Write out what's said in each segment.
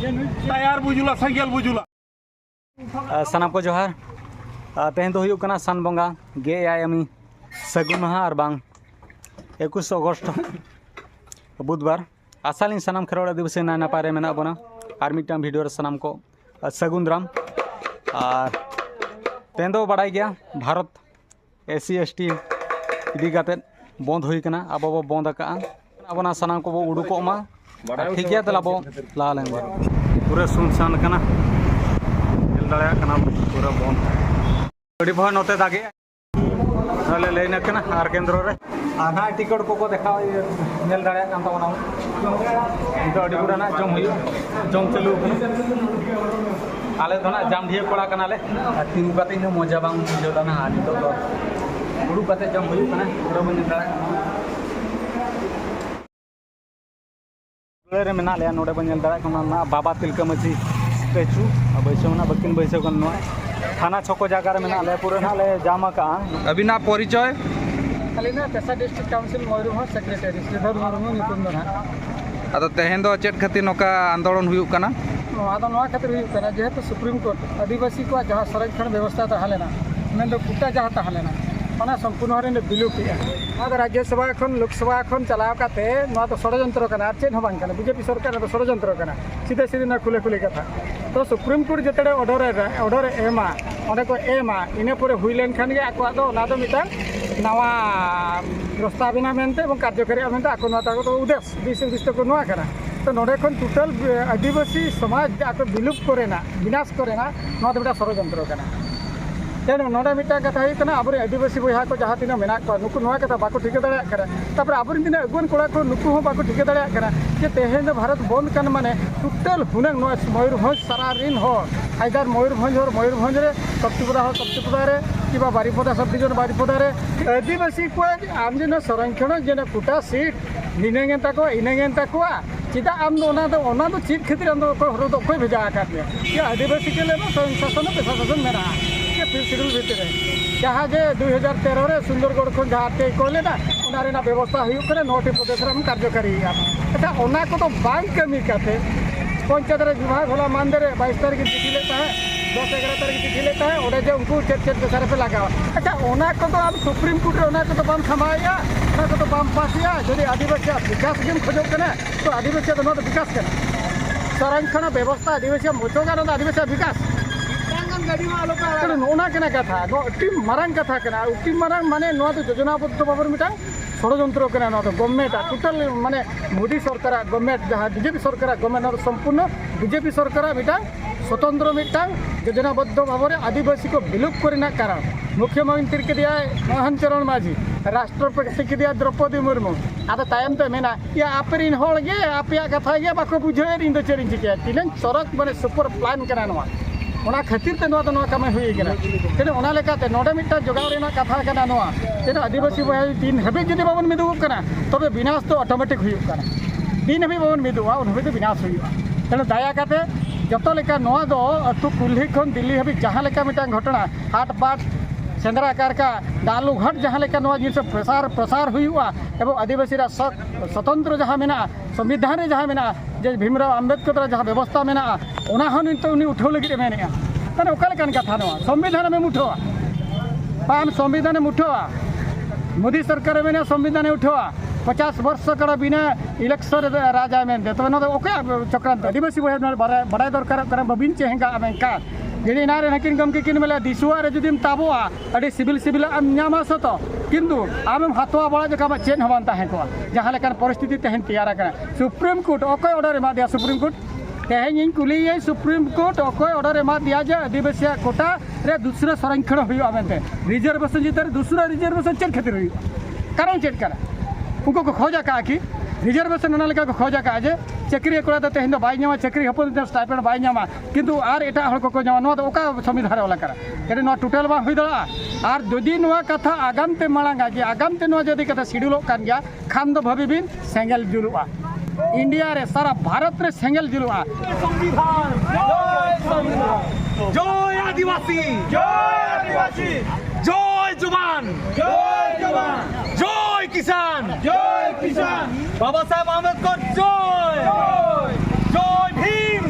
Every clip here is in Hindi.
टायर बुजुला साइकिल बुजुला सानाम को जोहार तेहन तो हुयुग कना सान बंगा गे आयामी सगुन माहा और बांग 21 अगस्त बुधवार आसालिन सानाम खेरोड़ दिवस ना नापारे मेना बना और मिट्टां वीडियो सानाम को सगुन राम और तेहन तो बड़ाई गया भारत SC ST इदी काते बंद हुई कना अब बंद का अब सानाम को उडुको मा ठीक है तला बो ला लें पूरा सुनसान कना नेल दाड़ा कना पूरा बंद अड़ी बहुत नोते दागे नले लेना कना आर केंद्र रे आधा टिकट को देखा नेल दाड़ा कान तबना इतो अड़ी पूरा ना जम हुई जम चलू आले दोना जाम ढिए कोड़ा कना ले तिंगु काते न मजा बांग बुझेला ना आदि तो उडु काते जम हुई कना पूरा मन दाड़ा रे मेना ले नोडे बन दाड़ा कना बाबा तिलका माझी स्टैचू बैसना बकिन बैसे थाना छको जगह मेना ले पूरा ना ले जामा का अभी ना परिचय खाली ना पेशा district council Mayurbhanj secretary Shridhar Murmu निपुण दो अद तेहन दो चेट खातिर नोका आंदोलन हुयुग कना खातिर हुयुग जेहेतु सुप्रीम कोर्ट आदिवासी को जहाँ संरक्षण व्यवस्था तहलेना मेन दो कुटा जहाँ तहलेना ओना संपूर्ण हरे बिलुपिया राज्यसभा खन लोकसभा खन चलाव काते नोआ तो षड्यंत्र कना चेन हो बांग कना बीजेपी सरकार तो षड्यंत्र कना सीधे सीधे ना खुले खुले कथा तो सुप्रीम कोर्ट जिते ऑर्डर एमा ओंडे को एमा इने पूरे हुई लेन खान गे आको दो ना तो मिटा नवा प्रस्तावना मेनते एवं कार्यकारी मेनते आको नोआ ताको तो उद्देश्य को नोआ कना तो नोडे खन टोटल आदिवासी समाज आको विलुप्त करेना विनाश करेना नोआ तो मिटा षड्यंत्र कना तेणु नोडे मिटा कथा हुई अब आदिवासी बहा को जहाँ तीन मेना नुकु नोआ कथा बाको ठिका दाड़ा तापर अब तीन अगुन कोड़ा को नुकु हो बाको ठिका दाड़ा जे तेहेन भारत बंद कान माने टोटल हुनंग नोआ मयूरभंज सारा रिन हो आइदार मयूरभंज और मयूरभंज रे कप्तिपुरा रे किबा बारिपदा सब डिवीजन बारिपदा रे आदिवासी को आम जेन संरक्षण जेन कुटा सीट निनेंगे ताको इनेंगे ताको चिदा आम दो चीज खातिर आम दो कोई भेजा आकादिया ये आदिवासी के लिए स्वयं शासन पेशा शासन मेरा शिड्यूल भितर जहाँ जे 2013 रे सुंदरगढ़ खन जहाँ कहले ना उना व्यवस्था हुई 9टी प्रदेश में कार्यकारी अच्छा ओना को तो बांग कमी काते पंचायत विभाग होला मानदे 22 तारीख चिठी लेता है 10-11 तारीख चिठी लेता है और जो उनको चेक पेशारे पे लगा अच्छा ओना को तो आप सुप्रीम कोर्ट रे ओना को तो बाम थमाया ओना को तो बाम पासिया यदि आदिवासी विकास गेम खोजो कने तो आदिवासी तो विकास कने संरक्षण व्यवस्था आदिवासी मोचोगा ना आदिवासी विकास ओना कना कथा अति मारंग कथा कना अति मारंग माने नोआ तो योजनाबद्ध भाव मिटा षड्यंत्र कना नोआ तो गवर्नमेंट टोटल माने मोदी सरकार गवर्नमेंट जहाँ बीजेपी सरकार गवर्नमेंट संपूर्ण बीजेपी सरकार मिटा स्वतंत्र मिटा योजनाबद्ध भाव में आदिवासी को विलुप्त करना कारण मुख्यमंत्री के दिया मोहन चरण माझी राष्ट्रपति के दिया द्रौपदी मुर्मू आदो तायम तो मेना या आपरिन होल गे आपया कथा गे बाको बुझे इन दो चेरिन चिके तिनन सड़क माने सुपर प्लान कना नोआ ओना खातिर ते नोआ तो नोआ कमे हुई गना तेने ओना लेकाते नोडे मिटा जोगाव रेना कथा कना नोआ तेने आदिवासी बहा दिन हबे जदि बाबन मिदु कना तबे विनाश तो ऑटोमेटिक हुई कना दिन हबे बाबन मिदुआ उन हबे तो विनाश हुई तेने दाया काते जतो लेका नोआ दो अतु कुल्ही खन दिल्ली हबे जहाँ लेका मिटा घटना हाट बाट सेंद्रा कारका दालू घाट जहाँ लेका नोआ जिनसे प्रसार हुआ एवं आदिवासी स्वतंत्र जहाँ मेना संविधान रे जहाँ मेना जे भीमराव आम्बेडकर जहाँ व्यवस्था मेना ओना हन तो उनी उठाव लगे मेने तने ओकालेकान कथा नोआ संविधान में उठावा पान संविधान में उठावा मोदी सरकार में संविधान उठावा 50 वर्ष कड़ा बिना इलेक्शन राजा में तो चक्रांत आदिवासी बड़ा दरकार बबिन चेहंगा का जी ना हकिन गमके किन मेले दिसुआ रे जुदिम ताबोआ अड़ी सिविल आम नामा सतो किंतु आम हाथवा बड़ा जका चेन हबान ताहे को जहाँ लेकान परिस्थिति तेहन तैयार कना सुप्रीम कोर्ट अकय ऑर्डर एमा दिया सुप्रीम कोर्ट तेहन इन कुलिये सुप्रीम कोर्ट अकय ऑर्डर एमा दिया जे आदिवासी कोटा रे दूसरा संरक्षण हुआ मेनते रिजर्वेशन जितर दूसरा रिजर्वेशन चेक खातिर हुई कारण चेक करा उनको को खोजा का कि रिजर्वेशन ओना लेका को खोजा का जे चाकरी कोड़ा तो तेहन बाय नामा चाकरी हपन स्टाइपेंड बाय नामा किंतु आर एटा हड़ को नामा नोआ तो ओका संविधान वाला करा एटे नोआ टोटल बा हुई दड़ा आर जदि नोआ कथा आगाम ते मालांगा कि आगाम ते नोआ जदि कथा शिड्यूल कान गया खान दो भाबीबिन सेंगल जुलुआ इंडिया रे सारा भारत रे सेंगल जुलुआ संविधान जय आदिवासी जय जवान जय किसान बाबा साहेब आंबेडकर जय भीम।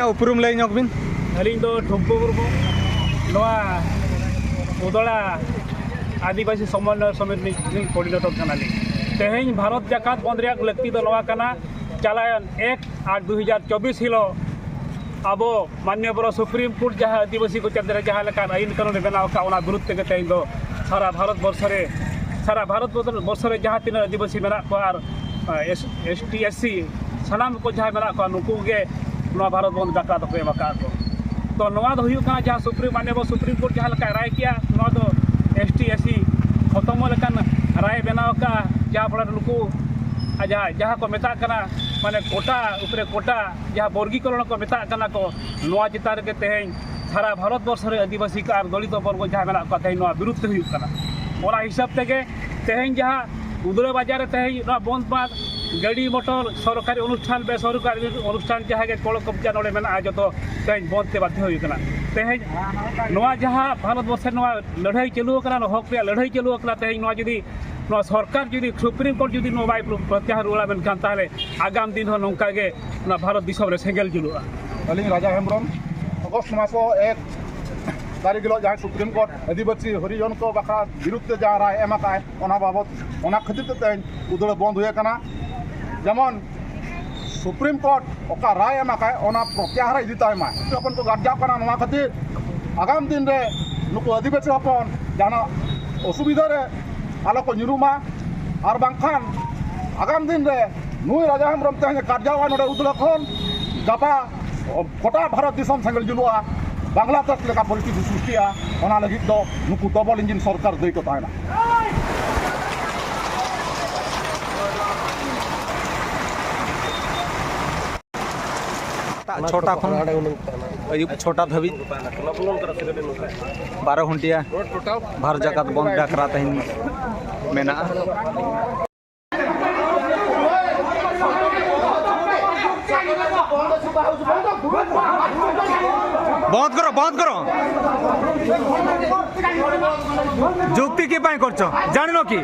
उपरूम लय ᱧᱚᱜ ᱵᱤᱱ अलिंग दो ठुम्पु मुर्मू नवा उदड़ा आदिवासी समन्वय समिति परिणत कनाली तेहें भारत जाकात बंद रेया लक्ति दो नवा कना चलायन 1/8/2024 हिलो अब मान्यवर सुप्रीम कोर्ट जहाँ आदिवासी को चंद्र जहाँ लेकान आईन कानून बनाव का ओना विरुद्ध तेगे तेहें दो सारा भारत वर्ष रे जहाँ तीन आदिवासी मेना को आर ST SC सानाम को जहाँ मेना को नुकु गे नवा भारत बंद डाका दो एमका को तो नवा दो हुयु कना जहाँ मान्यवर सुप्रीम कोर्ट जहाँ लेका राय किया नवा दो ST SC खत्म लेकान राय बनाव का जहाँ फल नुकु जहाँ को मेता कना माने कोटा उपरे कोटा जहाँ वर्गीकरण को मेता कना को नवा चितार के तेहें सारा भारत वर्ष रे आदिवासी का दलित वर्ग जहाँ मेना को तेहें नवा विरुद्ध हुयु कना ओना हिसाब तेगे तेहें जहाँ उदड़ा बाजार तेहें नवा बंद बाद गाड़ी मोटर सरकारी अनुष्ठान बेसरकारी अनुष्ठान जहाँ के कल कब्जा नोड़े मेना जो तेहें बंद ते बाध्य हुयु कना तेहें नवा जहाँ भारत वर्ष नवा लड़ाई चालू कना हक रे लड़ाई चालू कना तेहें नवा जुदी सरकार जुदी सुप्रीम कोर्ट जुदी बै प्रत्याहार रुड़ा मेनखान ताहले आगाम दिन नौका गे भारत दिसम रे सेंगेल जुलुआ अलिंग राजा हेम्ब्रम अगस्त मास 1 तारीख हिलो जहाँ सुप्रीम कोर्ट आदिवासी हरिजन को बाखा विरुद्ध जहाँ राय एम बाबद ओना खातिर तेज उदड़ बंद हुए कना जेमन सुप्रीम कोर्ट ओका राय एम प्रत्याहार इदी तायमा अपन को गार्जा कना नवा खातिर आगाम दिन रे नुकु आदिवासी हपन जहाँ असुविधा रे आलो को निरुमा और बांखान आगाम दिन रे नुई राजा हेम्ब्रम तेज कार्यावा नोडे उदड़ खन गापा गोटा भारत दिसम सेंगल जुलुआ बांग्लादेश लेका परिस्थिति सृष्टिया ओना लगित दो नुकु डबल इंजिन सरकार दै को तायना छोटा खन अयुब छोटा धबी 12 घंटिया भारत जाकात बंद डाकरा तेहें मेना बंद करो जुक्ति की पाई करछ जानिनो कि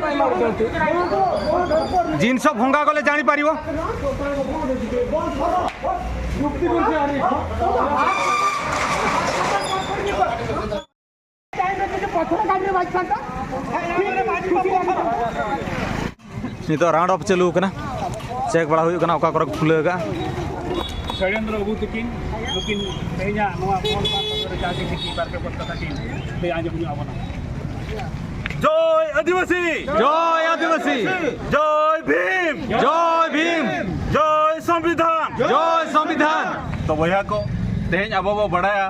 जिनस भंगा गले जानि पारिबो नितो राउंड अप चलू कना चेक बड़ा हुई कना ओका कर खुलेगा षड्यंत्र अबू तकिन लेकिन तेहें नवा फोन पास जाके की बार के कथा की ते आज बुझ आबना जय आदिवासी जय भीम जय संविधान तो बया को तेहें अब बड़ाया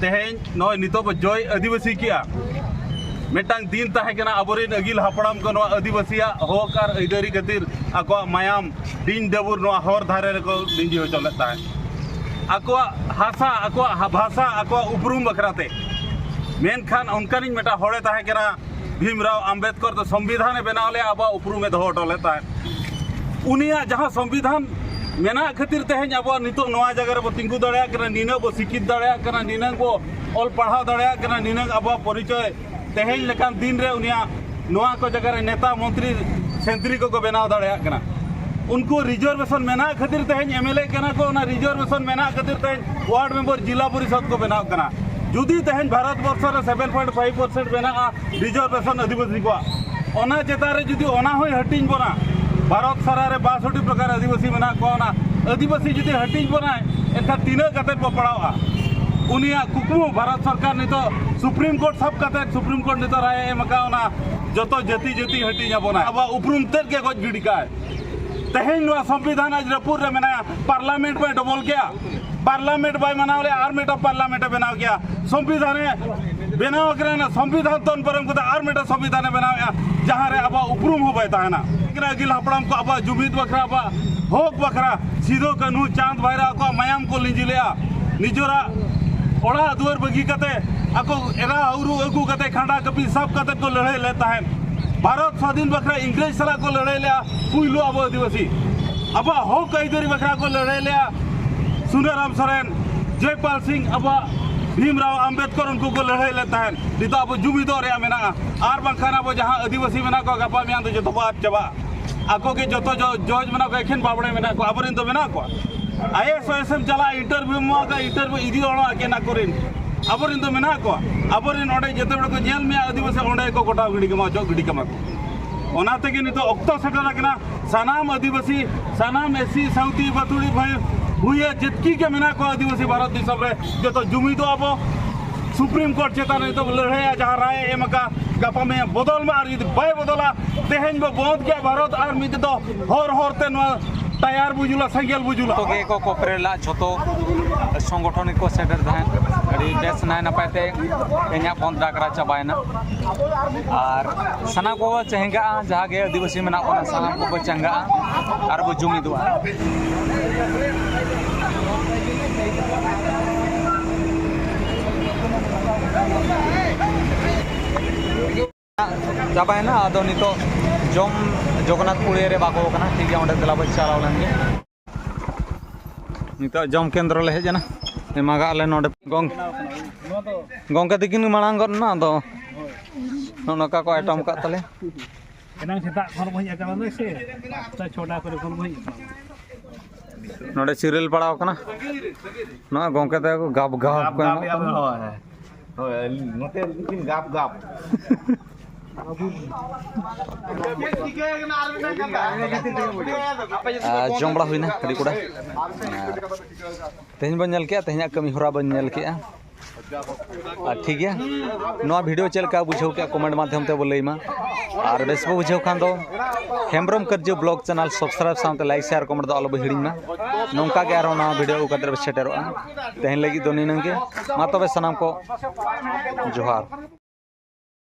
तेहें नय नितो जय आदिवासी किया मेटांग दिन ताहेकना अबोरेन अगिल हापड़ाम को नवा आदिवासिया हक और अइदारी खातिर आको मायाम दिन देबुर नवा हर धारे को लिंजी हो चलत ताहे आको हासा आको भाषा आको उपरूम बखराते मेनखान उनकानी मेटा हड़े ताहेकना भीमराव आम्बेडकर तो संविधान बनावले अब उपरूमे दो हटले ताहे उनिया जहाँ संविधान मेना खातिर तेहें अब नितो नवा जगह रे तिंगु दड़या कना निना बो शिक्षित दड़या कना निना को ऑल पढ़ाव दड़या कना निना अब परिचय तेहें लेकान दिन रे उनिया नवा को जगह रे नेता मंत्री सेंट्री को बनाव दड़या कना उनको रिजर्वेशन मेना खातिर तेहें MLA कना को ना रिजर्वेशन मेना खातिर तेहें वार्ड मेंबर जिला परिषद को बनाव कना जुदी तेहें भारत वर्ष रे 7.5% मेना रिजर्वेशन आदिवासी को ओना चेतारे जुदी ओना होय हटिंग बना भारत सारा रे 62 प्रकार आदिवासी मेना को ना आदिवासी जुदी हटिंग बना एनका तीन कते पड़ावा उनिया कुकमु भारत सरकार नितो सुप्रीम कोर्ट सब कते सुप्रीम कोर्ट नितो राय एमकावना जतो जति हटिंग बना अब उपरूम तेर के गज गिड़का तेहें नवा संविधान आज रपुर रे मेना पार्लियामेंट में डबल किया पार्लियामेंट बाय मनावले आर्मी ऑफ पार्लियामेंट बनाव किया संविधान बनाव करना संविधान तन परम को आर्मी ऑफ संविधान बनाव जहां रे अब उपरूम हो बैताना गिल हपड़ाम को अब जुमिद बखरा अब होक बखरा सीधो कानू चांद भाईरा को मायाम को लिंजिलिया निजोरा ओड़ा दुआर बगी कते आको एरा औरु अगु कते खांडा कपी सब कते को लड़ाई लेता है भारत स्वाधीन बखरा इंग्रेज सला को लड़ाई लिया पुइलो अब आदिवासी अब होक अइदरी बखरा को लड़ाई लिया सुनेराम सोरेन जयपाल सिंह अब भीमराव आम्बेडकर उनको को लड़ाई लेता है नितो अब जुमिदो रे मेना आर बंखान अब जहां आदिवासी मेना को गपा मियां तो जतो बात चबा आको के जतो जज मेना को एखन बाबड़े मेना को अबरिन तो मेना को IAS चला इंटरव्यू में इंटरव्यू इदी केना करें अबरिन तो मेना को अबरिन ओडे जते बड़ को जेल में आदिवासी ओडे को गोटा गिडी कमा जो गिडी कमा ओना तक नितो अक्तो सेटर कना सनाम आदिवासी सनाम एससी साउथी बतुड़ी भाई हुए जितकी के मेना को आदिवासी भारत दिसम रे जो जुमी तो अब सुप्रीम कोर्ट चेतान तो लड़ाई जहाँ राय एमका गपा में बदल में बै बदला तेहन बंद के भारत और मिद दो हरते टायर बुजुला सेंगेल बुजुला तो को कोपरेला झोतो संगठन को सेटर थान अड़ी बेस नाय नपायते एኛ बंद डाकरा चाबायना और सना को चेंगा जहाँ के आदिवासी में सना को चंगा और वो जुमिदुआ चाबायना आदो नितो जम जगन्नाथपुरी रे बाको कना ठीक है ओंडे दला बच्चा लावलन नितो जम केंद्र ले हेजना एमागा ले नोडे गंगा दिकिन मांग गना दो नका को आइटम का तले एनांग सेता खन बहि आका ने से ता छोटा करे खन बहि नोडे सीरियल पड़ाव कना ना गंगा ते गाप गाप को होय नोते दिकिन गाप गाप जम बड़ा हुईना अड़ी कोड़ा तेहन बन नल के तेहन कमी होरा बन नल के ठीक है नवा वीडियो चलका बुझाव के कमेंट माध्यम ते बोलैमा और बेस बुझाव खान दो हेम्ब्रम करजो ब्लॉग चैनल सब्सक्राइब सामते लाइक शेयर कमेंट दो आलो हिड़ीमा नौका के आरो नवा वीडियो उकदर सेटेरो तेहन लगी दो निनंगे मा तबे सनाम को जोहार।